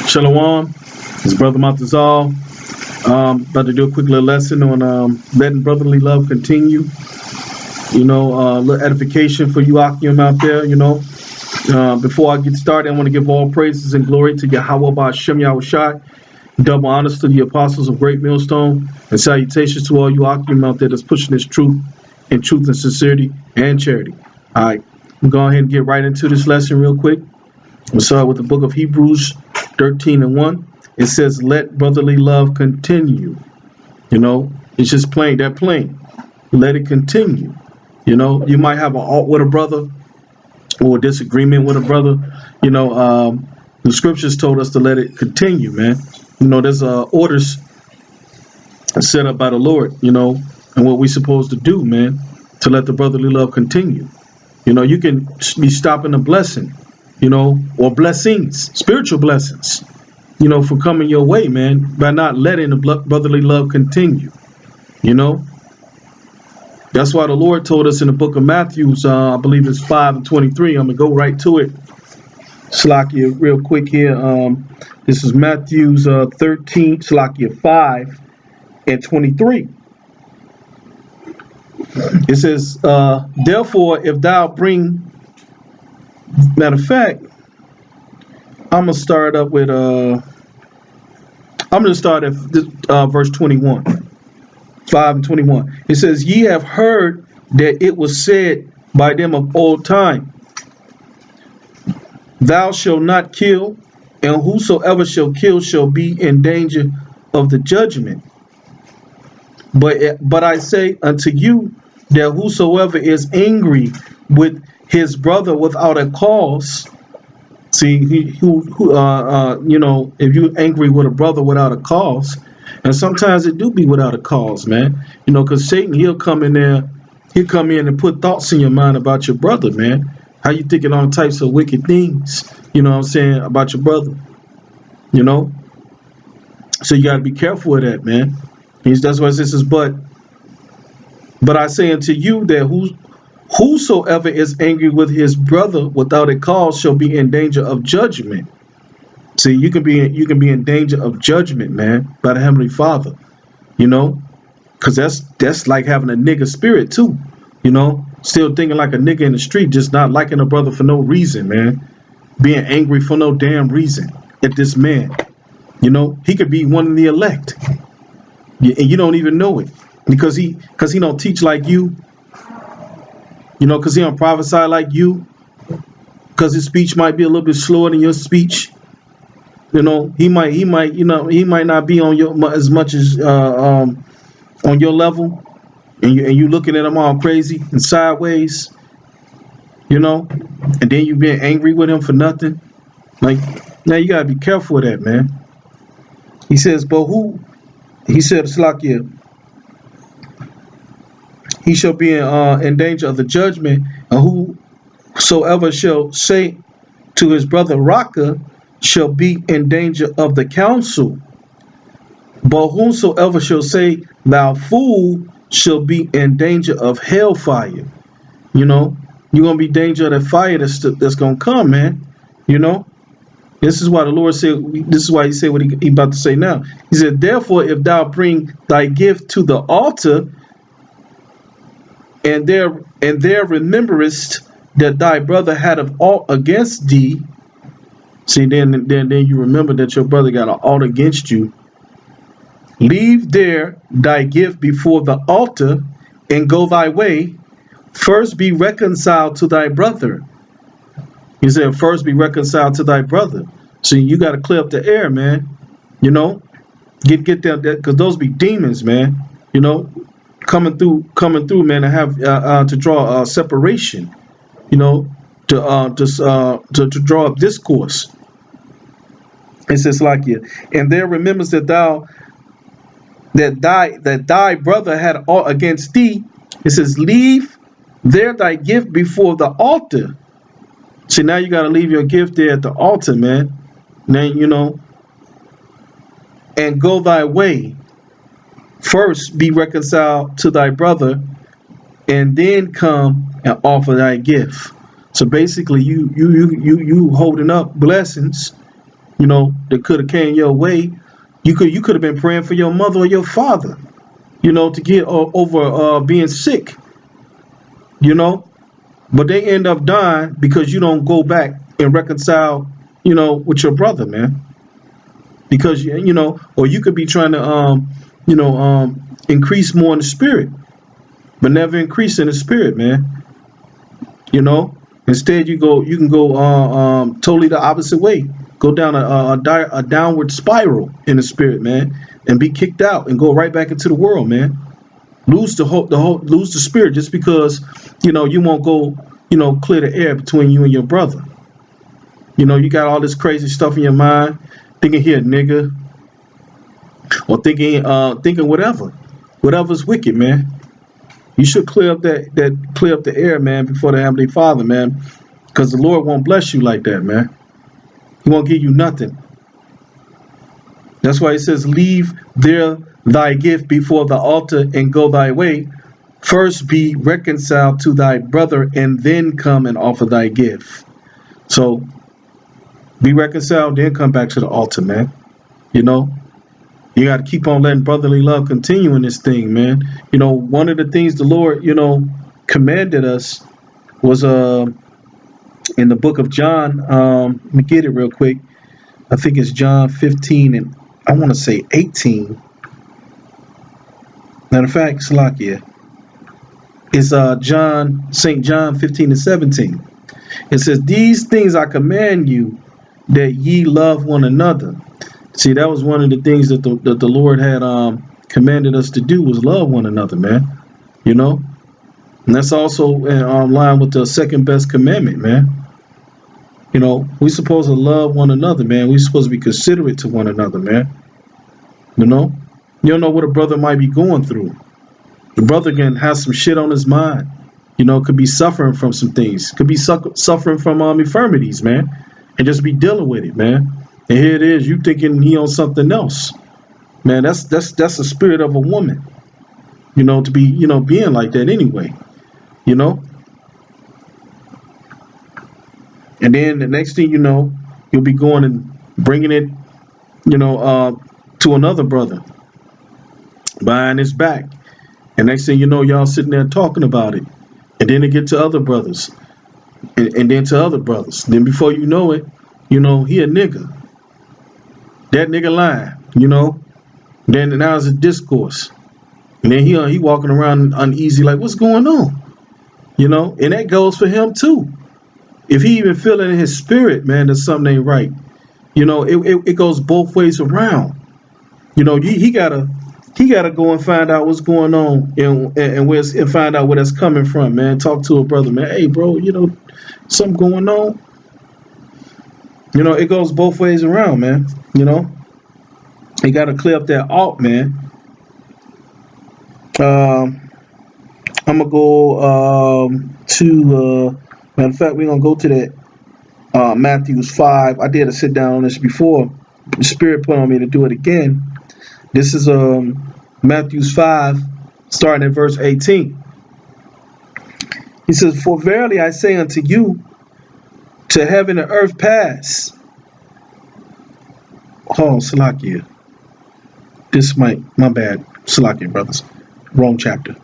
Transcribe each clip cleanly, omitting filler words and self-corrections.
Shalom, it's Brother Matazal. About to do a quick little lesson on letting brotherly love continue. Little edification for you Akim out there. Before I get started, I want to give all praises and glory to Yahweh Ba'Shem Yahushai. Double honors to the apostles of Great Millstone, and salutations to all you Akim out there that's pushing this truth and sincerity and charity. All right, we'll go ahead and get right into this lesson real quick. We'll start with the book of Hebrews 13:1. It says, let brotherly love continue. It's just plain, that plain. Let it continue. You might have an alt with a brother or a disagreement with a brother. The scriptures told us to let it continue, man. There's orders set up by the Lord, and what we're supposed to do, man, to let the brotherly love continue. You can be stopping a blessing, or blessings, spiritual blessings, from coming your way, man, by not letting the brotherly love continue. That's why the Lord told us in the book of Matthew, I believe it's 5:23. I'm gonna go right to it. Slakia, real quick here. This is Matthew's 13, Slakia 5:23. It says, therefore, if thou bring, matter of fact, I'm gonna start up with I'm gonna start at verse 21, 5:21. It says, ye have heard that it was said by them of old time, thou shalt not kill, and whosoever shall kill shall be in danger of the judgment. But I say unto you that whosoever is angry with his brother without a cause, see, if you're angry with a brother without a cause, and sometimes it do be without a cause, man, because Satan, he'll come in and put thoughts in your mind about your brother, man. How you thinking all types of wicked things, about your brother, So you got to be careful of that, man. That's why it says, but I say unto you that whosoever is angry with his brother without a cause shall be in danger of judgment. See, you can be in danger of judgment, man, by the Heavenly Father, because that's like having a nigga spirit too, still thinking like a nigga in the street, just not liking a brother for no reason, man, being angry for no damn reason at this man. He could be one of the elect, and you don't even know it because he don't teach like you. Because he don't prophesy like you, because his speech might be a little bit slower than your speech. He might not be on your as much as on your level, and you looking at him all crazy and sideways, and then you being angry with him for nothing. Like, now you gotta be careful with that, man. He says, but Slakia, he shall be in danger of the judgment, and whosoever shall say to his brother Raka shall be in danger of the council. But whosoever shall say thou fool shall be in danger of hellfire. You're gonna be in danger of the fire that's gonna come, man. This is why the Lord said. This is why He said what He about to say now. He said, therefore, if thou bring thy gift to the altar, and there rememberest that thy brother had an ought against thee. See, then you remember that your brother got an ought against you. Leave there thy gift before the altar, and go thy way. First be reconciled to thy brother. He said, first be reconciled to thy brother. So you got to clear up the air, man. Get them, because those be demons, man. Coming through, man, and have to draw a separation, to draw up discourse. It says like you, and there remembers that thy brother had aught against thee. It says, leave there thy gift before the altar. See, now you got to leave your gift there at the altar, man. Now and go thy way. First be reconciled to thy brother, and then come and offer thy gift. So basically, you holding up blessings, that could have came your way. You could have been praying for your mother or your father, to get over being sick, but they end up dying because you don't go back and reconcile, with your brother, man. Because or you could be trying to increase more in the spirit, but never increase in the spirit, man. Instead you can go totally the opposite way. Go down a downward spiral in the spirit, man, and be kicked out and go right back into the world, man. Lose lose the spirit just because you won't go clear the air between you and your brother. You got all this crazy stuff in your mind, thinking he a nigga, or thinking whatever's wicked, man. You should clear up the air, man, before the Heavenly Father, man, because the Lord won't bless you like that, man. He won't give you nothing. That's why he says, leave there thy gift before the altar and go thy way. First be reconciled to thy brother and then come and offer thy gift. So be reconciled, then come back to the altar, man. You got to keep on letting brotherly love continue in this thing, man. One of the things the Lord, commanded us was in the book of John. Let me get it real quick. I think it's John 15 and I want to say 18. Matter of fact, Salakia. It's St. John 15 and 17. It says, these things I command you, that ye love one another. See, that was one of the things that the Lord had commanded us to do, was love one another, man. And that's also in line with the second best commandment, man. We're supposed to love one another, man. We're supposed to be considerate to one another, man. You don't know what a brother might be going through. The brother can have some shit on his mind. Could be suffering from some things. Could be suffering from infirmities, man. And just be dealing with it, man. And here it is, you thinking he on something else. Man, that's the spirit of a woman. To be, being like that anyway. And then the next thing you know, you'll be going and bringing it, to another brother, behind his back. And next thing you know, y'all sitting there talking about it. And then it get to other brothers. And then to other brothers. Then before you know it, he a nigga. That nigga lying, Then now it's a discourse. And then he walking around uneasy like, what's going on? And that goes for him too. If he even feel it in his spirit, man, that something ain't right. It goes both ways around. He gotta go and find out what's going on and find out where that's coming from, man. Talk to a brother, man. Hey, bro, something going on. It goes both ways around, man. You got to clear up that alt, man. I'm gonna go to matter of fact, we're gonna go to that Matthew 5. I did a sit down on this before. The Spirit put on me to do it again. This is Matthew 5, starting at verse 18. He says, for verily I say unto you, to heaven and earth pass. Oh, Salakia. This my bad. Salakia, brothers. Wrong chapter.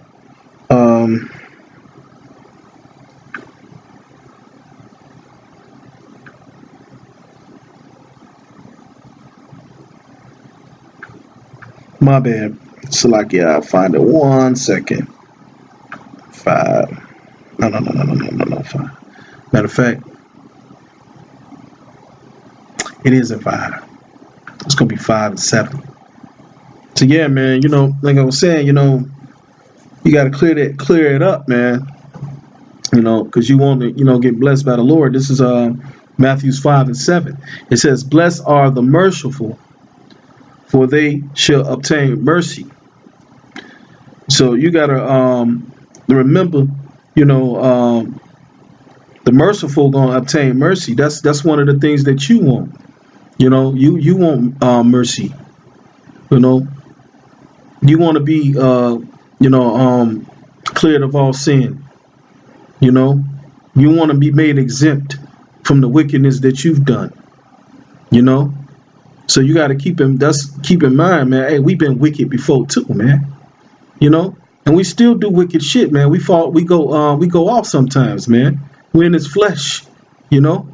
My bad. Salakia, I'll find it. 1 second. 5. No. 5. Matter of fact, it isn't 5. It's gonna be 5 and 7. So yeah, man, like I was saying, you gotta clear it up, man. Because you want to, get blessed by the Lord. This is Matthew 5 and 7. It says, blessed are the merciful, for they shall obtain mercy. So you gotta remember, the merciful gonna obtain mercy. That's one of the things that you want. You want mercy. You want to be cleared of all sin. You want to be made exempt from the wickedness that you've done. So you got to keep in mind, man. Hey, we've been wicked before too, man. You know, and we still do wicked shit, man. We go off sometimes, man. We're in His flesh, you know.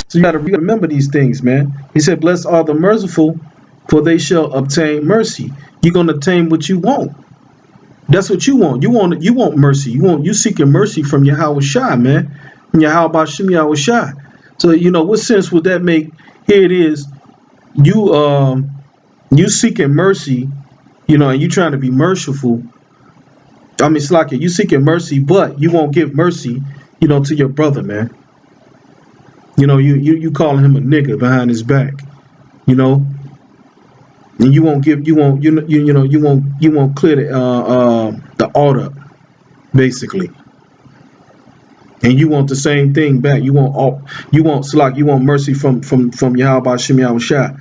So you got to remember these things, man. He said, "Blessed are the merciful, for they shall obtain mercy." You're gonna obtain what you want. That's what you want. You want mercy. You seeking mercy from Yahweh Shai, man. From Yahweh Shem Yahweh Shai. So what sense would that make? Here it is. You seeking mercy, and you trying to be merciful. I mean, Slakia, you seeking mercy, but you won't give mercy, to your brother, man. You calling him a nigga behind his back, and you won't clear the altar, basically. And you want the same thing back. You want mercy from Yahweh Shem Yahweh Shai,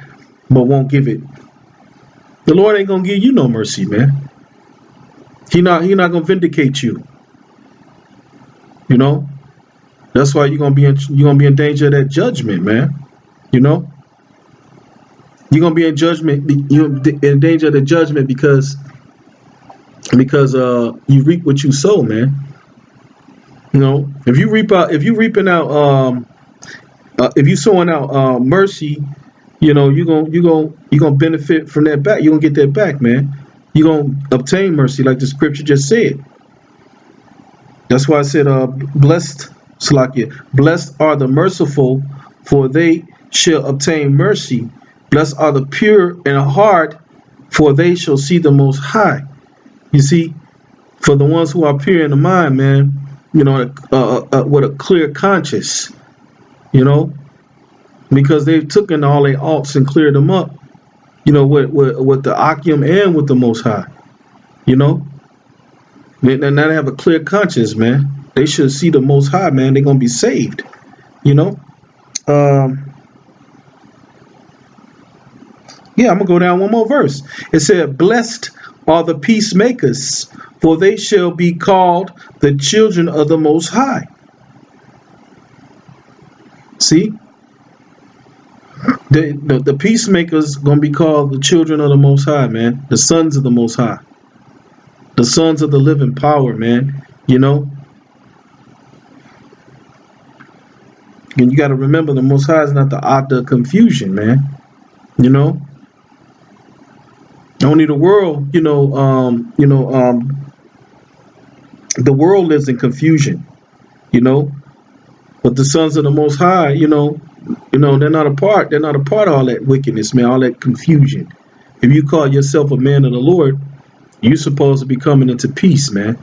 but won't give it. The Lord ain't gonna give you no mercy, man. He not gonna vindicate you. That's why you're gonna be in danger of that judgment, man. You're gonna be in judgment. You're in danger of the judgment because you reap what you sow, man. If you sowing out mercy, you're gonna benefit from that back. You're gonna get that back, man. You're gonna obtain mercy, like the scripture just said. That's why I said, blessed are the merciful, for they shall obtain mercy. Blessed are the pure in heart, for they shall see the Most High. You see, for the ones who are pure in the mind, man, with a clear conscience, because they've taken all their alts and cleared them up, with the Akim and with the Most High, Now they have a clear conscience, man. They should see the Most High, man. They're gonna be saved, Yeah, I'm gonna go down one more verse. It said, "Blessed are the peacemakers, for they shall be called the children of the Most High." See, the peacemakers gonna be called the children of the Most High, man. The sons of the Most High, the sons of the living power, man. And you got to remember, the Most High is not the author of confusion, man. Only the world, the world lives in confusion, But the sons of the Most High, they're not a part. They're not a part of all that wickedness, man. All that confusion. If you call yourself a man of the Lord, you're supposed to be coming into peace, man.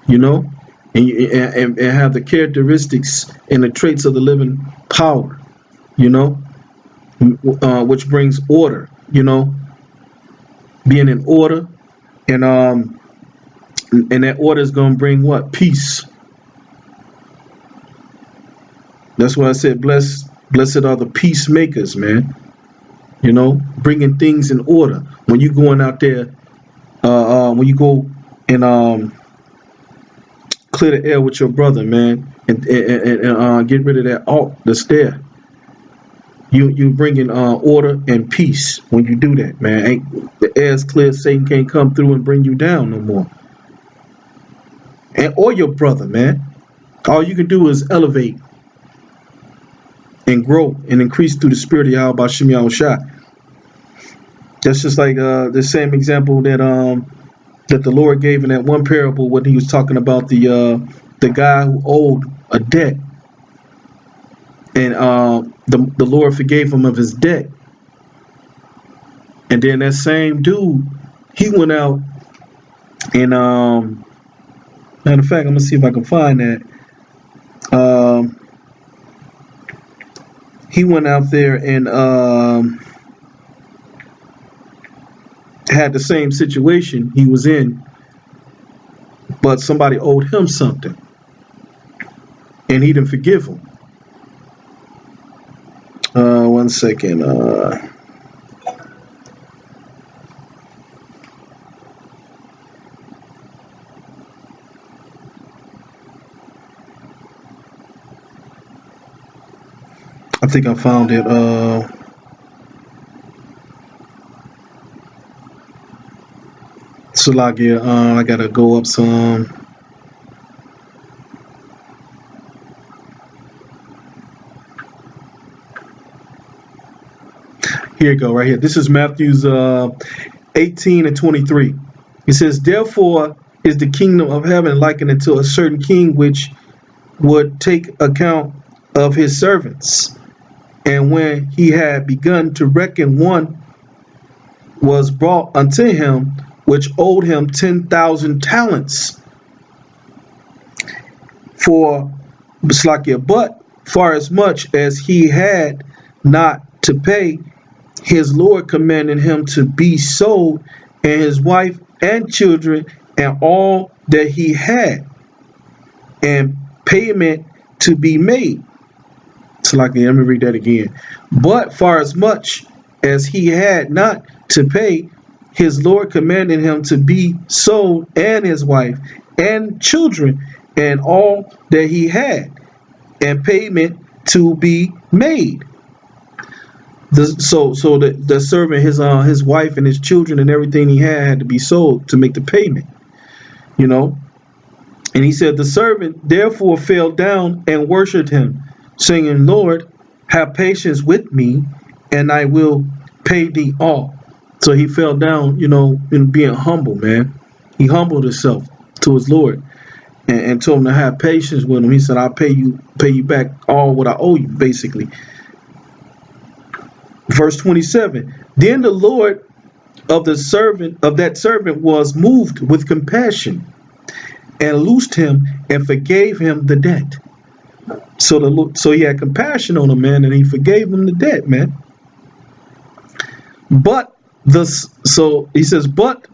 And have the characteristics and the traits of the living power, which brings order, being in order, and that order is gonna bring what? Peace. That's why I said, blessed are the peacemakers, man. Bringing things in order. When you going out there, when you go and clear the air with your brother, man, and get rid of that alt that's there. You bringing order and peace when you do that, man. The air's clear. Satan can't come through and bring you down no more. Or your brother, man. All you can do is elevate and grow and increase through the spirit of Yahweh Shem Yahweh Shai. That's just like the same example that the Lord gave in that one parable when He was talking about the guy who owed a debt, and the Lord forgave him of his debt. And then that same dude, he went out and matter of fact, I'm gonna see if I can find that. He went out there and had the same situation he was in, but somebody owed him something, and he didn't forgive him. 1 second. I think I found it. Salakia, I gotta go up some. Here you go, right here. This is Matthew's 18 and 23. It says, therefore is the kingdom of heaven likened unto a certain king which would take account of his servants. And when he had begun to reckon, one was brought unto him which owed him 10,000 talents. For Slakia, but far as much as he had not to pay, his Lord commanded him to be sold, and his wife and children, and all that he had, and payment to be made. Slakia, let me read that again. But far as much as he had not to pay, his Lord commanded him to be sold, and his wife and children, and all that he had, and payment to be made. So the servant, his wife and his children and everything he had to be sold to make the payment. You know, and he said, the servant therefore fell down and worshipped him, saying, Lord, have patience with me, and I will pay thee all. So he fell down, you know, in being humble, man. He humbled himself to his Lord and told him to have patience with him. He said, I'll pay you back all what I owe you, basically. Verse 27. Then the Lord of that servant was moved with compassion, and loosed him and forgave him the debt. So he had compassion on him, man, and he forgave him the debt, man. But he says, but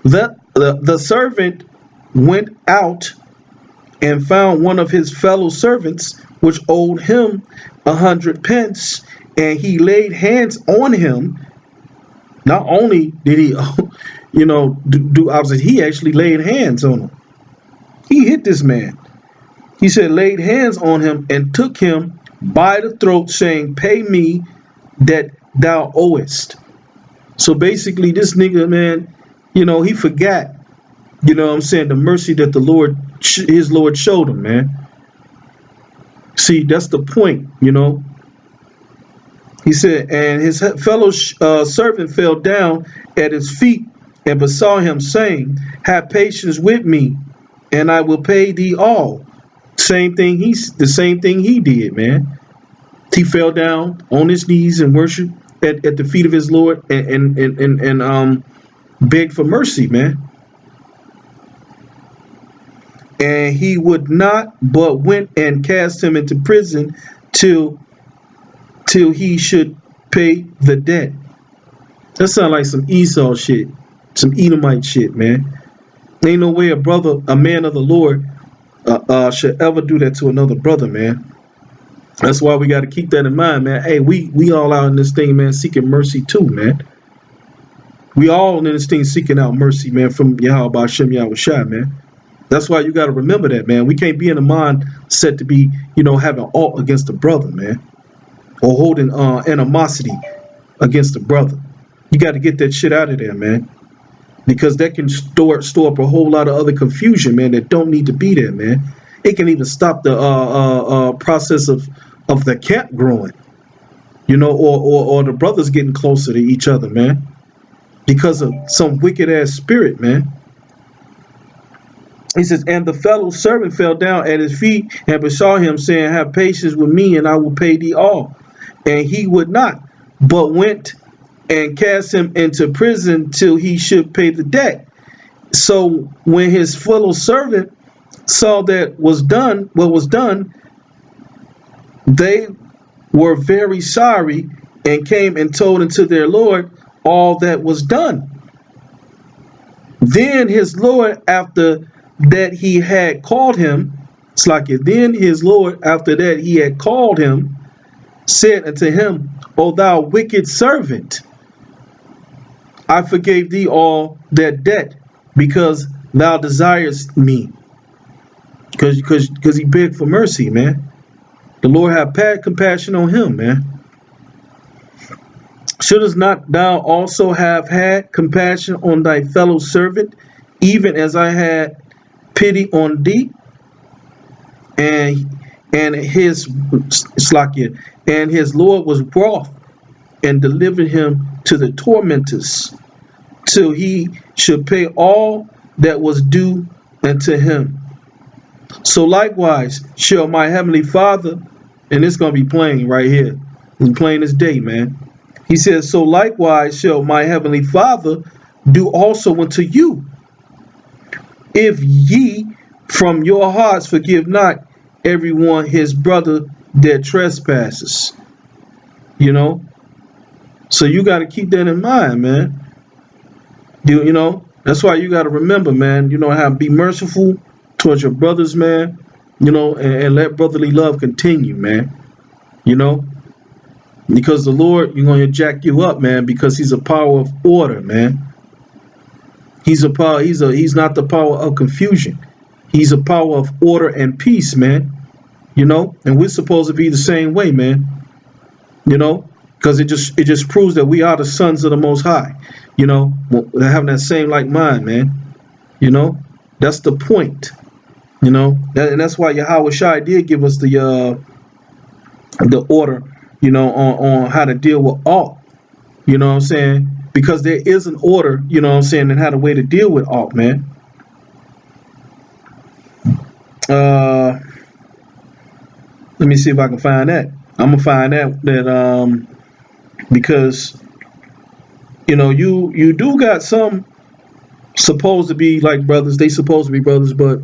the servant went out and found one of his fellow servants which owed him 100 pence, and he laid hands on him. Not only did he, you know, do opposite, he actually laid hands on him. He hit this man. He said, laid hands on him and took him by the throat, saying, pay me that thou owest. So basically, this nigga, man, you know, he forgot, you know what I'm saying, the mercy that his Lord showed him, man. See, that's the point, you know. He said, and his fellow servant fell down at his feet and besought him, saying, have patience with me, and I will pay thee all. The same thing he did, man. He fell down on his knees and worshiped at the feet of his Lord and begged for mercy, man. And he would not, but went and cast him into prison till he should pay the debt. That sounds like some Esau shit, some Edomite shit, man. Ain't no way a man of the Lord should ever do that to another brother, man. That's why we got to keep that in mind, man. Hey, we all out in this thing, man, seeking mercy too, man. We all in this thing seeking out mercy, man, from Yahweh Hashem Yahushua, man. That's why you got to remember that, man. We can't be in the mindset to be, you know, having aught against a brother, man, or holding animosity against a brother. You got to get that shit out of there, man, because that can store up a whole lot of other confusion, man, that don't need to be there, man. It can even stop the process of the camp growing, you know, or the brothers getting closer to each other, man, because of some wicked ass spirit, man. He says, and the fellow servant fell down at his feet and besought him, saying, have patience with me, and I will pay thee all. And he would not, but went and cast him into prison till he should pay the debt. So when his fellow servant saw what was done, they were very sorry, and came and told unto their Lord all that was done. Then his Lord, after that he had called him, said unto him, O thou wicked servant, I forgave thee all that debt, because thou desirest me. Because he begged for mercy, man. The Lord have had compassion on him, man. Shouldst not thou also have had compassion on thy fellow servant, even as I had pity on thee? And his Slakia, and his Lord was wroth and delivered him to the tormentors, till he should pay all that was due unto him. So likewise shall my heavenly Father, and it's gonna be plain right here. It's plain as day, man. He says, so likewise shall my heavenly Father do also unto you, if ye from your hearts forgive not everyone his brother their trespasses. You know? So you got to keep that in mind, man. You know, that's why you got to remember, man, you know, how to be merciful towards your brothers, man, you know, and let brotherly love continue, man. You know? Because the Lord, you're going to jack you up, man, because he's a power of order, man. He's not the power of confusion. He's a power of order and peace, man. You know, and we're supposed to be the same way, man. You know, because it just proves that we are the sons of the Most High. You know, having that same like mind, man. You know, that's the point. You know, and that's why Yahweh Shai did give us the order, you know, on how to deal with alt. You know what I'm saying? Because there is an order, you know what I'm saying, and how the way to deal with alt, man. Let me see if I can find that. I'm gonna find that because you know you do got some supposed to be like brothers. They supposed to be brothers, but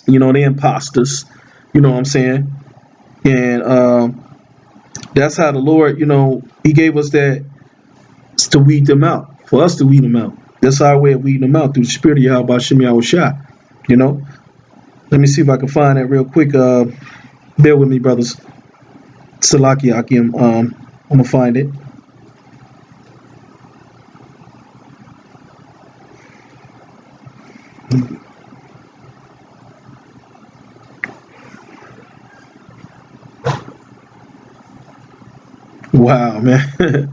you know they imposters. You know what I'm saying? And that's how the Lord, you know, He gave us that to weed them out, for us to weed them out. That's our way of weeding them out through the Spirit of Yahweh Shem Yahweh Shai. You know. Let me see if I can find that real quick. Bear with me, brothers. Salaki Akim. I'm gonna find it. Wow, man.